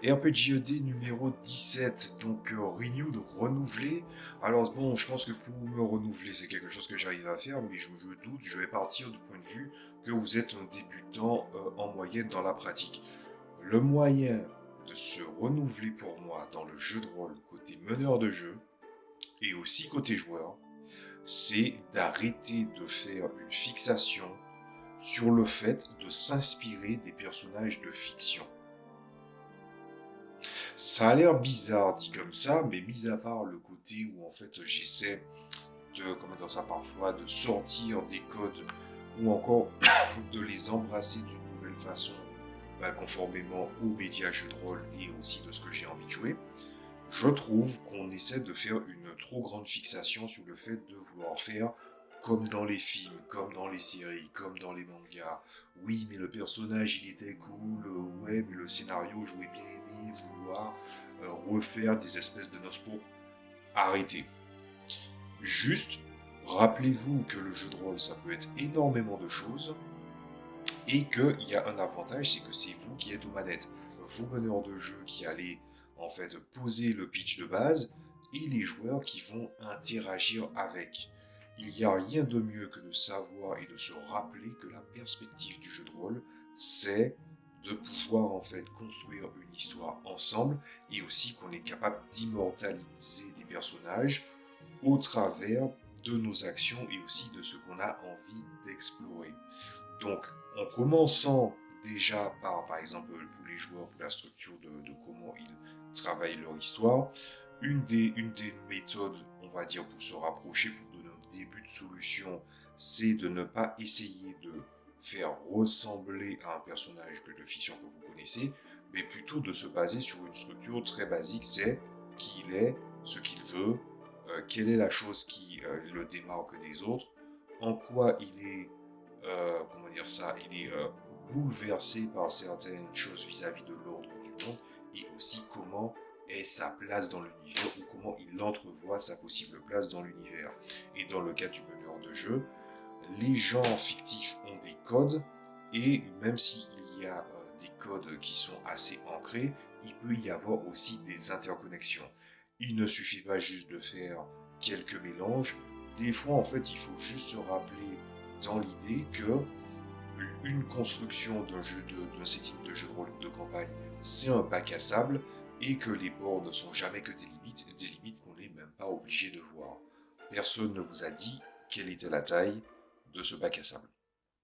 RPGED numéro 17, donc Renew, donc renouvelé. Alors bon, je pense que pour me renouveler, c'est quelque chose que j'arrive à faire, mais je doute, je vais partir du point de vue que vous êtes un débutant en moyenne dans la pratique. Le moyen de se renouveler pour moi dans le jeu de rôle côté meneur de jeu et aussi côté joueur, c'est d'arrêter de faire une fixation sur le fait de s'inspirer des personnages de fiction. Ça a l'air bizarre dit comme ça, mais mis à part le côté où en fait j'essaie de, comment dire ça parfois, de sortir des codes ou encore de les embrasser d'une nouvelle façon, conformément aux médias jeux de rôle et aussi de ce que j'ai envie de jouer, je trouve qu'on essaie de faire une trop grande fixation sur le fait de vouloir faire comme dans les films, comme dans les séries, comme dans les mangas. Oui, mais le personnage il était cool, ouais, mais le scénario j'aurais bien aimé vouloir refaire des espèces de noces pour arrêter. Juste, rappelez-vous que le jeu de rôle ça peut être énormément de choses et qu'il y a un avantage, c'est que c'est vous qui êtes aux manettes. Vous meneurs de jeu qui allez en fait poser le pitch de base et les joueurs qui vont interagir avec. Il n'y a rien de mieux que de savoir et de se rappeler que la perspective du jeu de rôle, c'est de pouvoir en fait construire une histoire ensemble et aussi qu'on est capable d'immortaliser des personnages au travers de nos actions et aussi de ce qu'on a envie d'explorer. Donc, en commençant déjà par exemple, pour les joueurs, pour la structure de comment ils travaillent leur histoire, une des méthodes, on va dire, pour se rapprocher, pour donner un début de solution, c'est de ne pas essayer de faire ressembler à un personnage de fiction que vous connaissez, mais plutôt de se baser sur une structure très basique, c'est qui il est, ce qu'il veut, quelle est la chose qui le démarque des autres, en quoi il est comment dire ça, il est bouleversé par certaines choses vis-à-vis de l'ordre du monde et aussi comment est sa place dans l'univers ou comment il entrevoit sa possible place dans l'univers. Et dans le cas du meneur de jeu, les gens fictifs ont des codes et même s'il y a des codes qui sont assez ancrés, il peut y avoir aussi des interconnexions. Il ne suffit pas juste de faire quelques mélanges. Des fois, en fait, il faut juste se rappeler dans l'idée que une construction d'un setting de jeu de rôle ou de campagne, c'est un bac à sable et que les bords ne sont jamais que des limites qu'on n'est même pas obligé de voir. Personne ne vous a dit quelle était la taille de ce bac à sable.